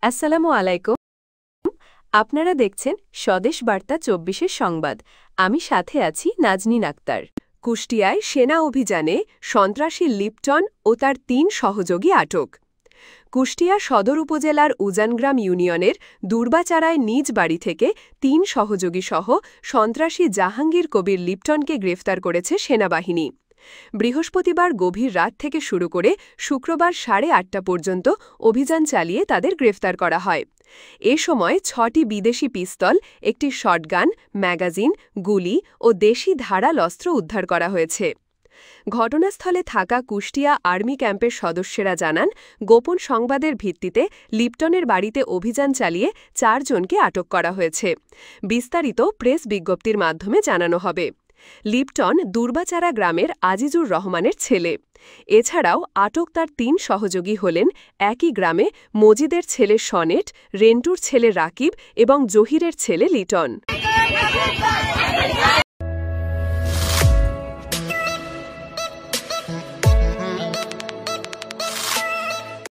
আসসালামু আলাইকুম। আপনারা দেখছেন স্বদেশ বার্তা ২৪-এর সংবাদ। আমি সাথে আছি নাজনীন আক্তার। কুষ্টিয়ায় সেনা অভিযানে সন্ত্রাসী লিপটন ও তার ৩ সহযোগী আটক। কুষ্টিয়া সদর উপজেলার উজানগ্রাম ইউনিয়নের দুর্বাচারায় নিজ বাড়ি থেকে ৩ সহযোগীসহ সন্ত্রাসী জাহাঙ্গীর কবির লিপটনকে গ্রেফতার করেছে সেনাবাহিনী। বৃহস্পতিবার গভীর রাত থেকে শুরু করে শুক্রবার ৮:৩০ পর্যন্ত অভিযান চালিয়ে তাদের গ্রেফতার করা হয়। এ সময় ৬টি বিদেশি পিস্তল, একটি শটগান, ম্যাগাজিন, গুলি ও দেশি ধারাল অস্ত্র উদ্ধার করা হয়েছে। ঘটনাস্থলে থাকা কুষ্টিয়া আর্মি ক্যাম্পের সদস্যরা জানান, গোপন সংবাদের ভিত্তিতে লিপটনের বাড়িতে অভিযান চালিয়ে ৪ জনকে আটক করা হয়েছে। বিস্তারিত প্রেস বিজ্ঞপ্তির মাধ্যমে জানানো হবে। লিপটন দুর্বাচারা গ্রামের আজিজুর রহমানের ছেলে। এছাড়াও আটক তার ৩ সহযোগী হলেন একই গ্রামে মজিদের ছেলে সনেট, রেন্টুর ছেলে রাকিব এবং জহিরের ছেলে লিটন।